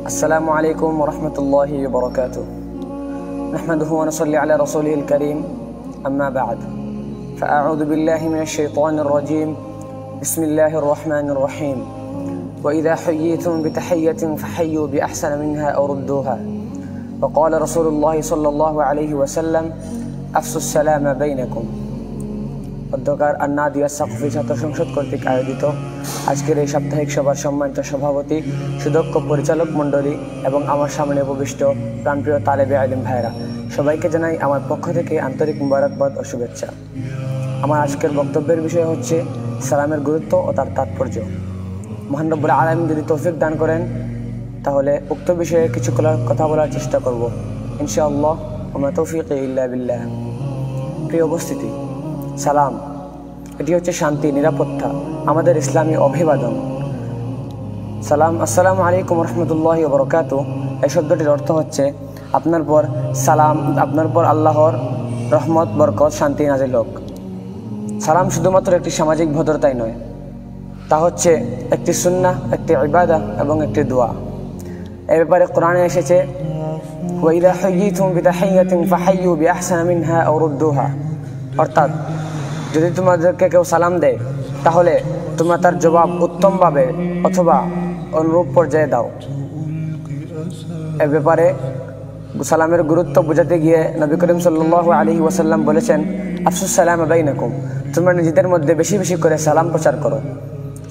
अस्सलामु अलैकुम वरहमतुल्लाहि वबरकातुह। नहमदुहु व नसल्ली अला रसूलिहिल करीम, अम्मा बअद। फ़अऊज़ु बिल्लाहि मिनश शैतानिर रजीम। बिस्मिल्लाहिर रहमानिर रहीम। व इज़ा हुय्यितुम बितहिय्यतिन फहय्यू बिअहसना मिन्हा अव रुद्दूहा। व क़ाल रसूलुल्लाहि सल्लल्लाहु अलैहि वसल्लम अफ़्शुस सलामा बैनकुम। অধ্যকার আন্নাদিয়া সাকফি ছাত্র সংসদ কর্তৃক আয়োজিত আজকের এই সাপ্তাহিক সভার সম্মানিত সভাপতি, সুদক্ষ পরিচালক মণ্ডলী এবং আমার সামনে উপবিষ্ট প্রাণপ্রিয় তালেবে ইলম ভাইরা, সবাইকে জানাই আমার পক্ষ থেকে আন্তরিক মুবারকবাদ ও শুভেচ্ছা। আমার আজকের বক্তব্যের বিষয় হচ্ছে সালামের গুরুত্ব ও তার তাৎপর্য। মহান রব্বুল আলামিন যদি তৌফিক দান করেন তাহলে উক্ত বিষয়ে কিছু কথা বলার চেষ্টা করব ইনশাআল্লাহ। ওয়া মা তৌফিকি ইল্লা বিল্লাহ। প্রিয় উপস্থিতি, সালাম এটি হচ্ছে শান্তি, নিরাপত্তা, আমাদের ইসলামী অভিবাদন। সালাম, আসসালামু আলাইকুম রহমতুল্লাহি ওয়া বারাকাতুহু, এই শব্দটির অর্থ হচ্ছে আপনার পর সালাম, আপনার পর আল্লাহর রহমত, বরকত, শান্তি নাজিল হোক। সালাম শুধুমাত্র একটি সামাজিক ভদ্রতাই নয়, তা হচ্ছে একটি সুন্নাহ, একটি ইবাদত এবং একটি দোয়া। এ ব্যাপারে কোরআনে এসেছে ওয়া ইযা হুয়্যিতুম বিতাহিয়্যাতিন ফাহাইয়্যু বিআহসানা মিনহা আও রুদ্দুহা, অর্থাৎ যদি তোমাদেরকে কেউ সালাম দেয় তাহলে তোমরা তার জবাব উত্তমভাবে অথবা অনুরূপ পর্যায়ে দাও। এ ব্যাপারে সালামের গুরুত্ব বোঝাতে গিয়ে নবী করিম সাল্লাল্লাহু আলাইহি ওয়াসাল্লাম বলেছেন আফসুস সালামা বাইনাকুম, তোমরা নিজেদের মধ্যে বেশি বেশি করে সালাম প্রচার করো।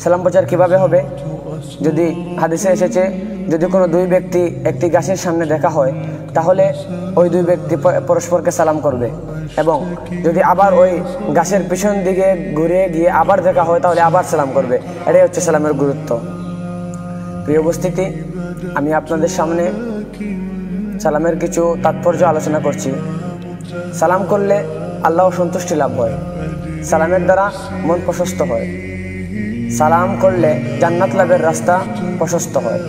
সালাম প্রচার কিভাবে হবে? যদি হাদিসে এসেছে যদি কোনো দুই ব্যক্তি একটি গাছের সামনে দেখা হয় তাহলে ওই দুই ব্যক্তি পরস্পরকে সালাম করবে, এবং যদি আবার ওই গাছের পিছন দিকে ঘুরে গিয়ে আবার দেখা হয় তাহলে আবার সালাম করবে। এটাই হচ্ছে সালামের গুরুত্ব। প্রিয় উপস্থিতি, আমি আপনাদের সামনে সালামের কিছু তাৎপর্য আলোচনা করছি। সালাম করলে আল্লাহ সন্তুষ্টি লাভ হয়, সালামের দ্বারা মন প্রশস্ত হয়, সালাম করলে জান্নাত লাভের রাস্তা প্রশস্ত হয়,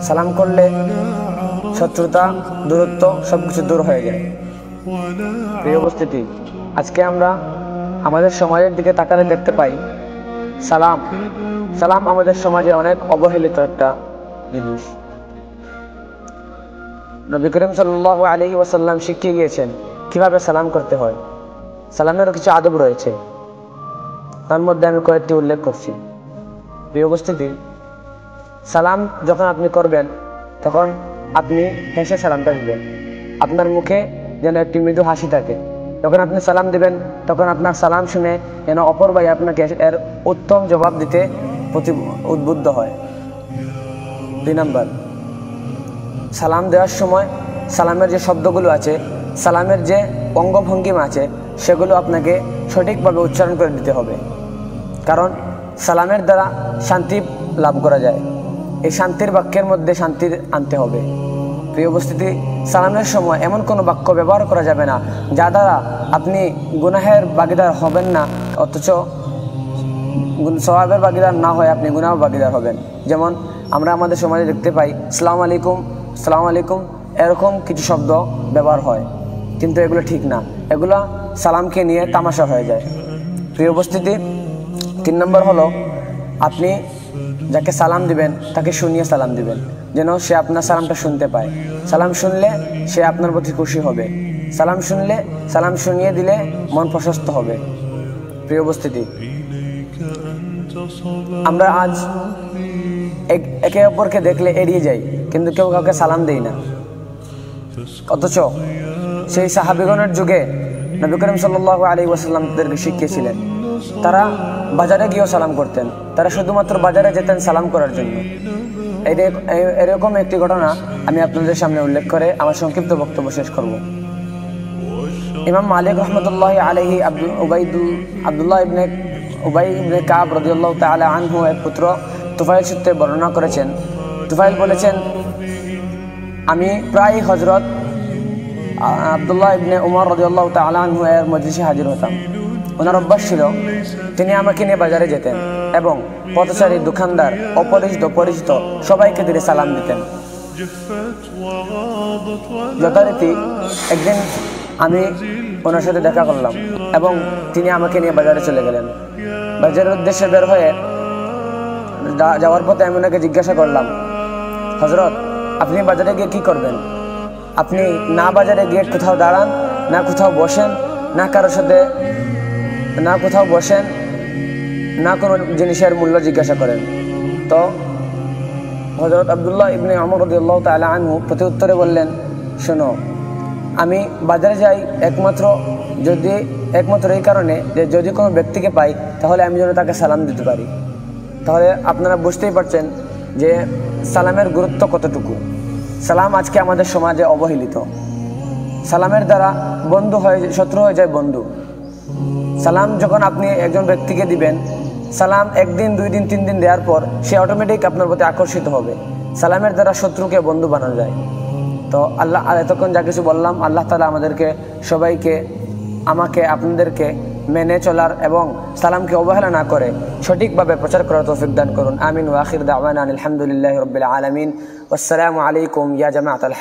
সালাম করলে শত্রুতা, দূরত্ব সবকিছু দূর হয়ে যায়। প্রিয় উপস্থিতি, আজকে আমরা আমাদের সমাজের দিকে তাকালে দেখতে পাই সালাম আমাদের সমাজে অনেক অবহেলিত একটা জিনিস। নবী করিম সাল্লাল্লাহু আলাইহি ওয়াসাল্লাম শিখিয়ে গিয়েছেন কিভাবে সালাম করতে হয়। সালামেরও কিছু আদব রয়েছে, তার মধ্যে আমি কয়েকটি উল্লেখ করছি। প্রিয় উপস্থিতি, সালাম যখন আপনি করবেন তখন আপনি হেসে সালামটা দিবেন। আপনার মুখে যেন একটি মৃদু হাসি থাকে। যখন আপনি সালাম দিবেন তখন আপনার সালাম শুনে যেন অপর ভাই আপনাকে এর উত্তম জবাব দিতে উদ্বুদ্ধ হয়। 2 নম্বর, সালাম দেওয়ার সময় সালামের যে শব্দগুলো আছে, সালামের যে অঙ্গভঙ্গিমা আছে, সেগুলো আপনাকে সঠিকভাবে উচ্চারণ করে দিতে হবে, কারণ সালামের দ্বারা শান্তি লাভ করা যায়। এই শান্তির বাক্যের মধ্যে শান্তি আনতে হবে। প্রিয় উপস্থিতি, সালামের সময় এমন কোনো বাক্য ব্যবহার করা যাবে না যা দ্বারা আপনি গুনাহের ভাগীদার হবেন না, অথচ সওয়াবের ভাগীদার না হয়ে আপনি গুনাহের ভাগীদার হবেন। যেমন আমরা আমাদের সমাজে দেখতে পাই আসসালামু আলাইকুম, আসসালামু আলাইকুম, এরকম কিছু শব্দ ব্যবহার হয়, কিন্তু এগুলো ঠিক না, এগুলো সালামকে নিয়ে তামাশা হয়ে যায়। প্রিয় উপস্থিতি, 3 নম্বর হলো আপনি যাকে সালাম দিবেন তাকে শুনিয়ে সালাম দিবেন, যেন সে আপনার সালামটা শুনতে পায়। সালাম শুনলে সে আপনার প্রতি খুশি হবে, সালাম শুনিয়ে দিলে মন প্রশস্ত হবে। প্রিয় উপস্থিতি, আমরা আজ একে অপরকে দেখলে এড়িয়ে যাই, কিন্তু কেউ কাউকে সালাম দেই না, অথচ সেই সাহাবীগণের যুগে নবী করিম সাল্লাল্লাহু আলাইহি ওয়াসাল্লাম তাদেরকে শিখিয়েছিলেন। তারা বাজারে গিয়েও সালাম করতেন, তারা শুধুমাত্র বাজারে যেতেন সালাম করার জন্য। এরকম একটি ঘটনা আমি আপনাদের সামনে উল্লেখ করে আমার সংক্ষিপ্ত বক্তব্য শেষ করব। ইমাম মালিক রহমতুল্লাহি আলাইহি আব্দুল্লাহ ইবনে উবাই ইবনে কাব রাদিয়াল্লাহু তাআলা আনহু এর পুত্র তুফাইল সূত্রে বর্ণনা করেছেন। তুফাইল বলেছেন, আমি প্রায় হযরত আব্দুল্লাহ ইবনে উমর রাদিয়াল্লাহু তাআলা আনহু এর মজলিসে হাজির হতাম। ওনার অভ্যাস ছিল তিনি আমাকে নিয়ে বাজারে যেতেন এবং পথচারী, দোকানদার, অপরিচিত সবাইকে তিনি সালাম দিতেন। যথারীতি একদিন আমি ওনার সাথে দেখা করলাম এবং তিনি আমাকে নিয়ে বাজারে চলে গেলেন। বাজারের উদ্দেশ্যে বের হয়ে যাওয়ার পথে আমি ওনাকে জিজ্ঞাসা করলাম, হজরত আপনি বাজারে গিয়ে কী করবেন? আপনি না বাজারে গিয়ে কোথাও দাঁড়ান, না কোথাও বসেন, না কারোর সাথে না কোথাও বসেন, না কোনো জিনিসের মূল্য জিজ্ঞাসা করেন। তো হযরত আব্দুল্লাহ ইবনে ওমর রাদিয়াল্লাহু তাআলা আনহু প্রতি উত্তরে বললেন, শোনো, আমি বাজারে যাই একমাত্র এই কারণে যে যদি কোনো ব্যক্তিকে পাই তাহলে আমি যেন তাকে সালাম দিতে পারি। তাহলে আপনারা বুঝতেই পারছেন যে সালামের গুরুত্ব কতটুকু। সালাম আজকে আমাদের সমাজে অবহেলিত। সালামের দ্বারা শত্রু হয়ে যায় বন্ধু। সালাম যখন আপনি একজন ব্যক্তিকে দিবেন, সালাম 1 দিন 2 দিন 3 দিন দেওয়ার পর সে অটোমেটিক আপনার প্রতি আকর্ষিত হবে। সালামের দ্বারা শত্রুকে বন্ধু বানানো যায়। তো আল্লাহ এতক্ষণ যা কিছু বললাম, আল্লাহ তাআলা আমাদেরকে সবাইকে, আমাকে, আপনাদেরকে মেনে চলার এবং সালামকে অবহেলা না করে সঠিকভাবে প্রচার করার তৌফিক দান করুন। আমিন ওয়া আখির দাওয়ানা আলহামদুলিল্লাহি রাব্বিল আলামিন। ওয়াসসালামু আলাইকুম ইয়া জামাআতাল হক।